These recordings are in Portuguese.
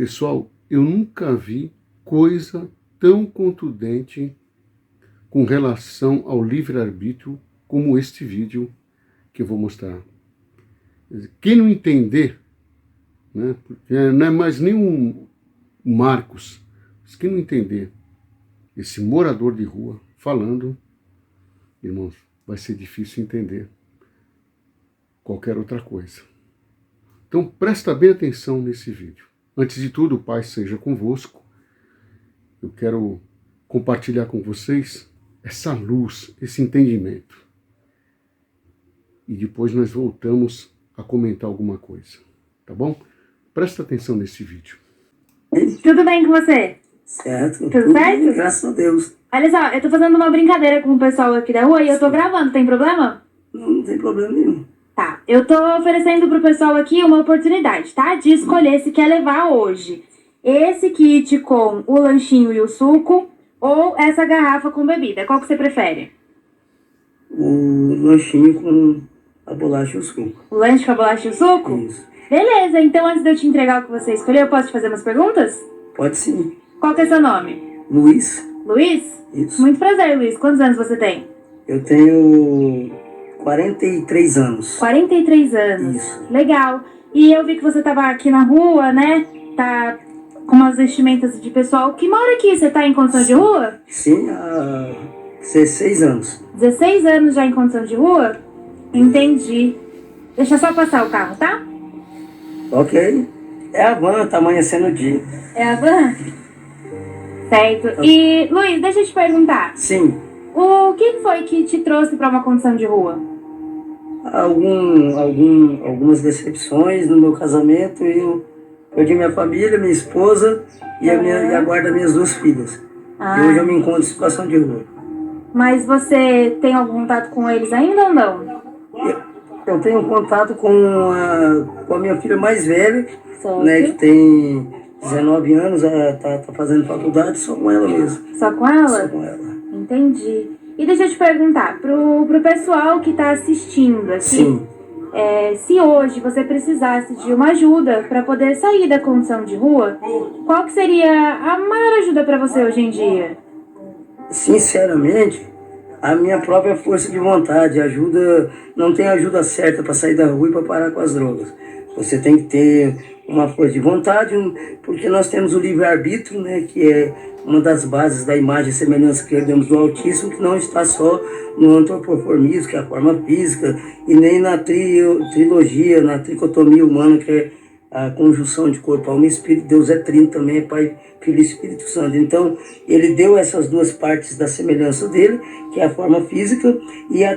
Pessoal, eu nunca vi coisa tão contundente com relação ao livre-arbítrio como este vídeo que eu vou mostrar. Quem não entender, né, porque não é mais nem um Marcos, mas quem não entender esse morador de rua falando, irmãos, vai ser difícil entender qualquer outra coisa. Então presta bem atenção nesse vídeo. Antes de tudo, o Pai seja convosco. Eu quero compartilhar com vocês essa luz, esse entendimento. E depois nós voltamos a comentar alguma coisa, tá bom? Presta atenção nesse vídeo. Tudo bem com você? Certo. Tudo certo? Graças a Deus. Olha só, eu tô fazendo uma brincadeira com o pessoal aqui da rua e eu tô gravando, tem problema? Não tem problema nenhum. Tá, eu tô oferecendo pro pessoal aqui uma oportunidade, tá? De escolher se quer levar hoje esse kit com o lanchinho e o suco ou essa garrafa com bebida. Qual que você prefere? O lanchinho com a bolacha e o suco. O lanche com a bolacha e o suco? Isso. Beleza, então antes de eu te entregar o que você escolheu, eu posso te fazer umas perguntas? Pode sim. Qual que é seu nome? Luiz? Luiz? Isso. Muito prazer, Luiz. Quantos anos você tem? Eu tenho 43 anos. 43 anos. Isso. Legal. E eu vi que você tava aqui na rua, né? Tá com umas vestimentas de pessoal que mora aqui. Você tá em condição de rua? Sim, há 16 anos. 16 anos já em condição de rua? Entendi. Deixa eu só passar o carro, tá? Ok. É a van, tá amanhecendo o dia. É a van? Certo. E, Luiz, deixa eu te perguntar. Sim. O que foi que te trouxe pra uma condição de rua? Algumas decepções no meu casamento. Eu perdi minha família, minha esposa e a guarda das minhas 2 filhas. E hoje eu me encontro em situação de rua. Mas você tem algum contato com eles ainda ou não? Eu tenho contato com a minha filha mais velha, Certo. né, que tem 19 anos, tá fazendo faculdade, só com ela mesmo. Só com ela? Só com ela. Entendi. E deixa eu te perguntar, pro pessoal que tá assistindo aqui, Sim. Se hoje você precisasse de uma ajuda para poder sair da condição de rua, qual que seria a maior ajuda para você hoje em dia? Sinceramente, a minha própria força de vontade. Não tem ajuda certa para sair da rua e para parar com as drogas. Você tem que ter uma força de vontade, porque nós temos o livre-arbítrio, né, que é uma das bases da imagem e semelhança que herdamos do Altíssimo, que não está só no antropoformismo, que é a forma física, e nem na trilogia, na tricotomia humana, que é a conjunção de corpo, alma e espírito. Deus é trino também, é Pai, Filho e Espírito Santo. Então, ele deu essas 2 partes da semelhança dele, que é a forma física, e a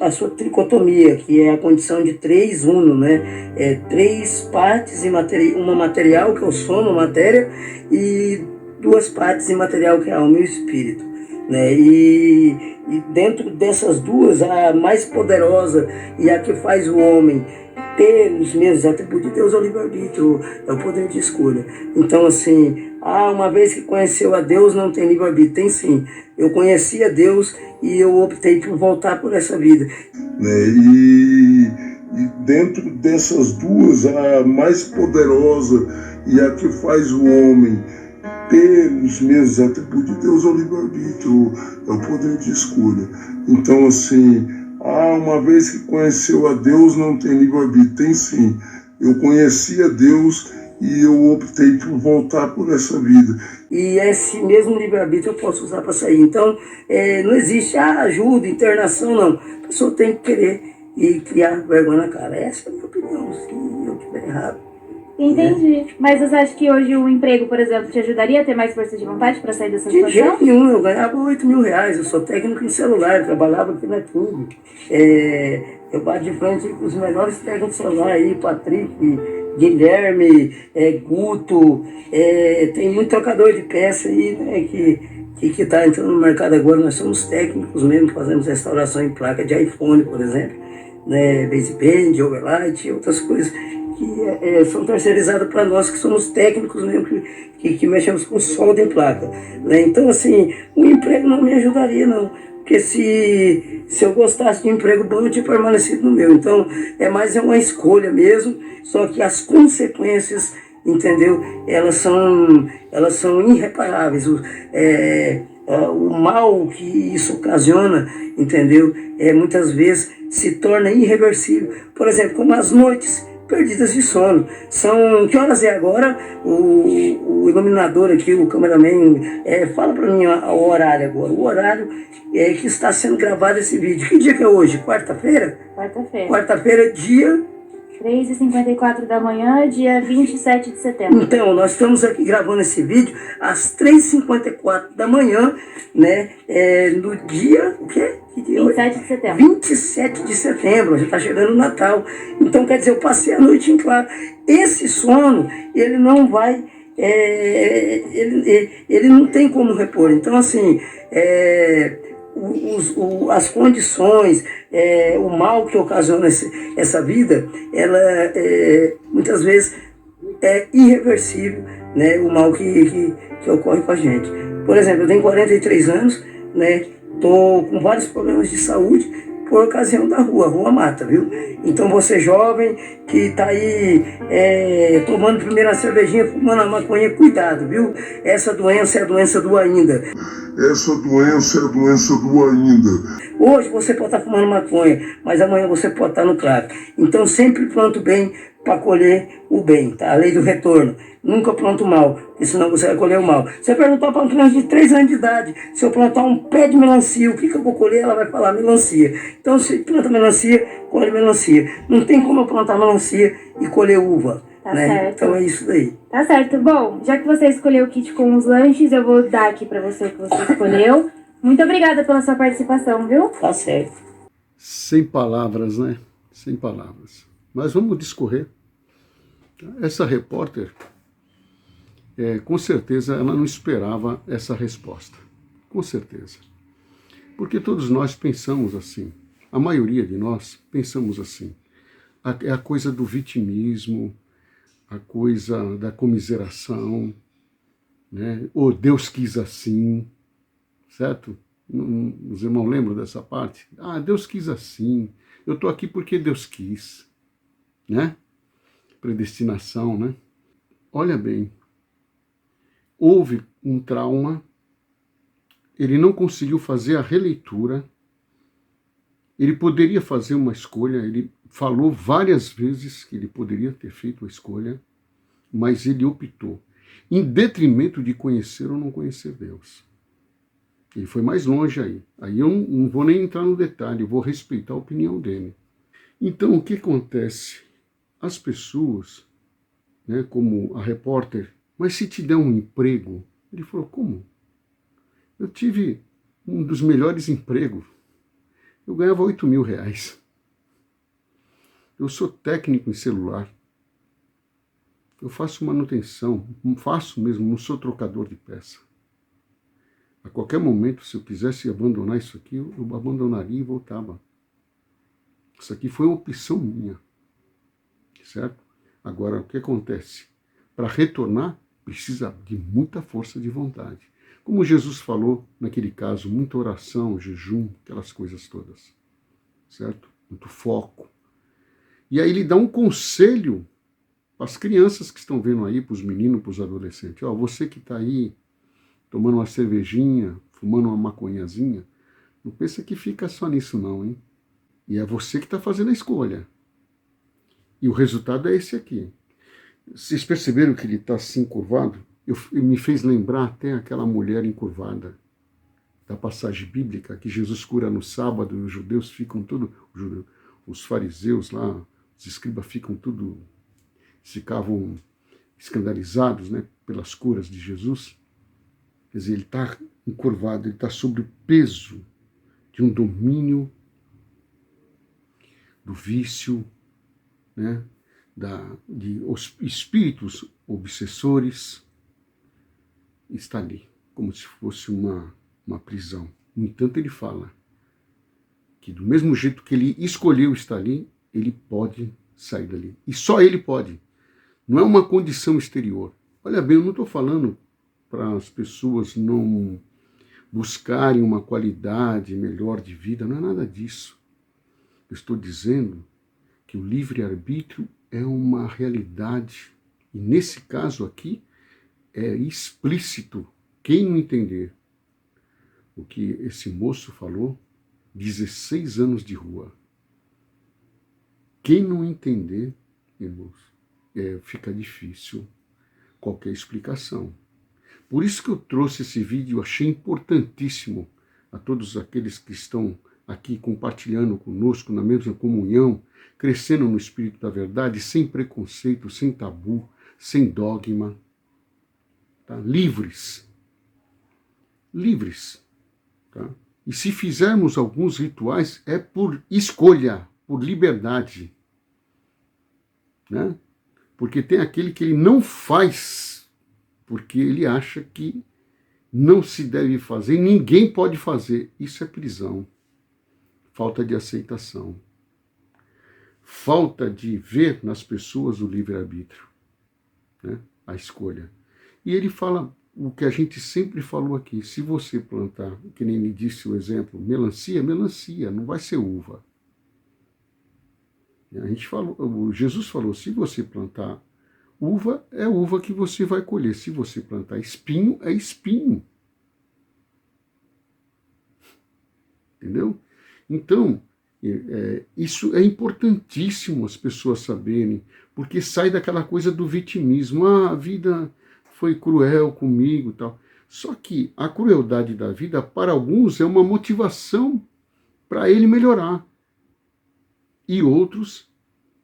sua tricotomia, que é a condição de 3 uno, né? 3 partes uma material, que é o soma, matéria, e 2 partes imaterial, que é a alma e o espírito, né? E dentro dessas 2, a mais poderosa e a que faz o homem ter os mesmos atributos de Deus é o livre-arbítrio, é o poder de escolha. Então, assim, uma vez que conheceu a Deus, não tem livre-arbítrio. Tem sim. Eu conheci a Deus e eu optei por voltar por essa vida. E dentro dessas 2, a mais poderosa e a que faz o homem ter os mesmos atributos de Deus é o livre-arbítrio, é o poder de escolha. Então, assim, uma vez que conheceu a Deus, não tem livre-arbítrio. Tem sim. Eu conheci a Deus e eu optei por voltar por essa vida. E esse mesmo livre-arbítrio eu posso usar para sair. Então, não existe ajuda, internação, não. A pessoa tem que querer e criar vergonha na cara. Essa é a minha opinião. Se eu estiver errado. Entendi. Mas você acha que hoje o emprego, por exemplo, te ajudaria a ter mais força de vontade para sair dessa De situação? jeito nenhum. Eu ganhava 8 mil reais. Eu sou técnico em celular. Eu trabalhava aqui na Clube. Eu bato de frente com os melhores técnicos de celular aí, Patrick, Guilherme, Guto. Tem muito trocador de peça aí, né, que está entrando no mercado agora. Nós somos técnicos mesmo, fazemos restauração em placa de iPhone, por exemplo, né, baseband, overlight e outras coisas que são terceirizadas para nós, que somos técnicos mesmo, que mexemos com solda em placa, né? Então, assim, o emprego não me ajudaria, não. Porque se eu gostasse de um emprego bom, eu tinha permanecido no meu. Então, é mais uma escolha mesmo, só que as consequências entendeu? Elas são irreparáveis. O mal que isso ocasiona, entendeu? Muitas vezes se torna irreversível. Por exemplo, como as noites perdidas de sono. Que horas é agora? O iluminador aqui, o cameraman, fala para mim o horário agora. O horário que está sendo gravado esse vídeo. Que dia que é hoje? Quarta-feira? Quarta-feira. Quarta-feira, dia 3h54 da manhã, dia 27 de setembro. Então, nós estamos aqui gravando esse vídeo às 3h54 da manhã, né? No dia, o quê? Que dia 27 de setembro. 27 de setembro, já está chegando o Natal. Então, quer dizer, eu passei a noite em claro. Esse sono, ele não vai... ele não tem como repor. Então, assim... as condições, o mal que ocasiona essa vida, ela muitas vezes é irreversível, né? O mal que ocorre com a gente. Por exemplo, eu tenho 43 anos, né? Estou com vários problemas de saúde por ocasião da rua mata, viu? Então você jovem que está aí tomando primeiro a cervejinha, fumando a maconha, cuidado, viu? Essa doença é a doença do ainda. Essa doença é a doença do ainda. Hoje você pode estar fumando maconha, mas amanhã você pode estar no crack. Então sempre planta o bem para colher o bem, tá? A lei do retorno. Nunca planta o mal, porque senão você vai colher o mal. Você perguntar para uma criança de 3 anos de idade, se eu plantar um pé de melancia, o que eu vou colher? Ela vai falar melancia. Então se planta melancia, colhe melancia. Não tem como eu plantar melancia e colher uva. Tá né? certo. Então é isso daí. Tá certo. Bom, já que você escolheu o kit com os lanches, eu vou dar aqui pra você o que você escolheu. Muito obrigada pela sua participação, viu? Tá certo. Sem palavras, né? Sem palavras. Mas vamos discorrer. Essa repórter, com certeza, ela não esperava essa resposta. Com certeza. Porque todos nós pensamos assim. A maioria de nós pensamos assim. É a coisa do vitimismo, a coisa da comiseração, né? Ou Deus quis assim, certo? Os irmãos lembram dessa parte? Ah, Deus quis assim, eu estou aqui porque Deus quis, né? Predestinação, né? Olha bem, houve um trauma, ele não conseguiu fazer a releitura, ele poderia fazer uma escolha, ele falou várias vezes que ele poderia ter feito a escolha, mas ele optou, em detrimento de conhecer ou não conhecer Deus. Ele foi mais longe aí. Aí eu não vou nem entrar no detalhe, eu vou respeitar a opinião dele. Então, o que acontece? As pessoas, né, como a repórter, mas se te der um emprego? Ele falou, como? Eu tive um dos melhores empregos. Eu ganhava 8 mil reais. Eu sou técnico em celular. Eu faço manutenção, faço mesmo, não sou trocador de peça. A qualquer momento, se eu quisesse abandonar isso aqui, eu abandonaria e voltava. Isso aqui foi uma opção minha, certo? Agora, o que acontece? Para retornar, precisa de muita força de vontade. Como Jesus falou naquele caso, muita oração, jejum, aquelas coisas todas, certo? Muito foco. E aí ele dá um conselho para as crianças que estão vendo aí, para os meninos, para os adolescentes. Ó, você que está aí tomando uma cervejinha, fumando uma maconhazinha, não pensa que fica só nisso não, hein? E é você que está fazendo a escolha. E o resultado é esse aqui. Vocês perceberam que ele está assim curvado? Me fez lembrar até aquela mulher encurvada da passagem bíblica que Jesus cura no sábado e os judeus ficam tudo, os fariseus lá, os escribas ficavam escandalizados, né, pelas curas de Jesus. Quer dizer, ele está encurvado, ele está sob o peso de um domínio do vício, né, de espíritos obsessores, está ali, como se fosse uma prisão. No entanto, ele fala que do mesmo jeito que ele escolheu estar ali, ele pode sair dali. E só ele pode. Não é uma condição exterior. Olha bem, eu não estou falando para as pessoas não buscarem uma qualidade melhor de vida, não é nada disso. Eu estou dizendo que o livre-arbítrio é uma realidade E nesse caso aqui, é explícito. Quem não entender o que esse moço falou, 16 anos de rua. Quem não entender, irmãos, fica difícil qualquer explicação. Por isso que eu trouxe esse vídeo, eu achei importantíssimo a todos aqueles que estão aqui compartilhando conosco na mesma comunhão, crescendo no Espírito da Verdade, sem preconceito, sem tabu, sem dogma, tá? Livres. Livres. Tá? E se fizermos alguns rituais, é por escolha, por liberdade. Né? Porque tem aquele que ele não faz, porque ele acha que não se deve fazer, ninguém pode fazer. Isso é prisão. Falta de aceitação. Falta de ver nas pessoas o livre-arbítrio, né? A escolha. E ele fala o que a gente sempre falou aqui, se você plantar, que nem me disse o exemplo, melancia, melancia, não vai ser uva. A gente falou, Jesus falou, se você plantar uva, é uva que você vai colher. Se você plantar espinho, é espinho. Entendeu? Então, isso é importantíssimo as pessoas saberem, porque sai daquela coisa do vitimismo. Ah, a vida foi cruel comigo e tal. Só que a crueldade da vida, para alguns, é uma motivação para ele melhorar. E outros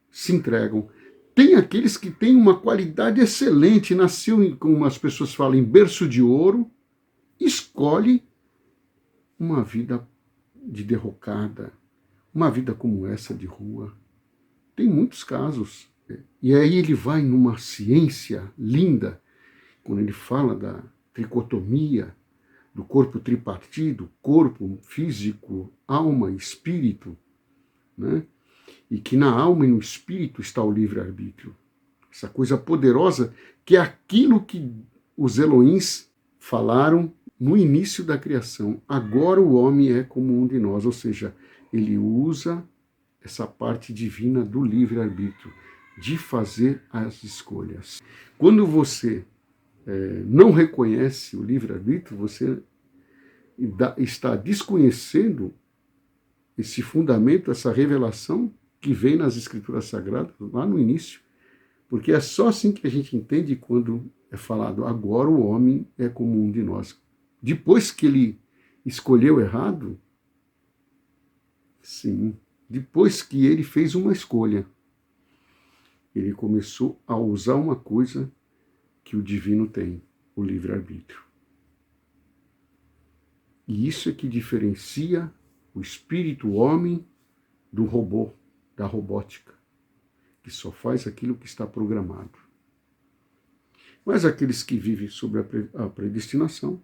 se entregam. Tem aqueles que têm uma qualidade excelente, nasceu, como as pessoas falam, em berço de ouro, escolhe uma vida de derrocada, uma vida como essa de rua. Tem muitos casos. E aí ele vai numa ciência linda, quando ele fala da tricotomia, do corpo tripartido, corpo físico, alma e espírito, né? E que na alma e no espírito está o livre-arbítrio. Essa coisa poderosa que é aquilo que os Elohims falaram no início da criação. Agora o homem é como um de nós, ou seja, ele usa essa parte divina do livre-arbítrio, de fazer as escolhas. Quando você não reconhece o livre-arbítrio, você está desconhecendo esse fundamento, essa revelação que vem nas Escrituras Sagradas, lá no início, porque é só assim que a gente entende quando é falado, agora o homem é como um de nós. Depois que ele escolheu errado, sim, depois que ele fez uma escolha, ele começou a usar uma coisa que o divino tem, o livre-arbítrio. E isso é que diferencia o espírito homem do robô, da robótica, que só faz aquilo que está programado. Mas aqueles que vivem sob a predestinação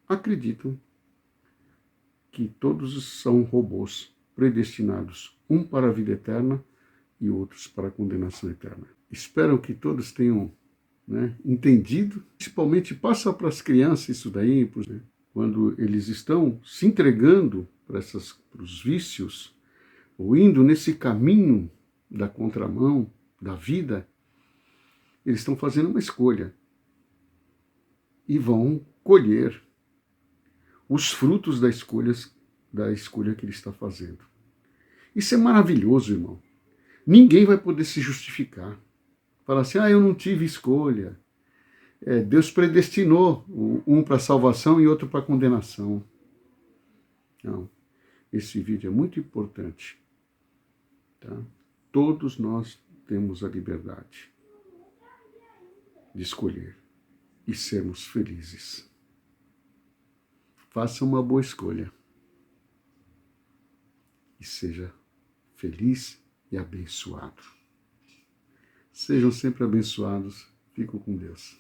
acreditam que todos são robôs predestinados, um para a vida eterna e outros para a condenação eterna. Espero que todos tenham entendido, principalmente passa para as crianças isso daí, quando eles estão se entregando para os vícios, ou indo nesse caminho da contramão, da vida, eles estão fazendo uma escolha e vão colher os frutos da escolha que ele está fazendo. Isso é maravilhoso, irmão. Ninguém vai poder se justificar. Falar assim, eu não tive escolha. Deus predestinou um para a salvação e outro para a condenação. Não. Esse vídeo é muito importante. Tá? Todos nós temos a liberdade de escolher e sermos felizes. Faça uma boa escolha e seja feliz e abençoado. Sejam sempre abençoados. Fico com Deus.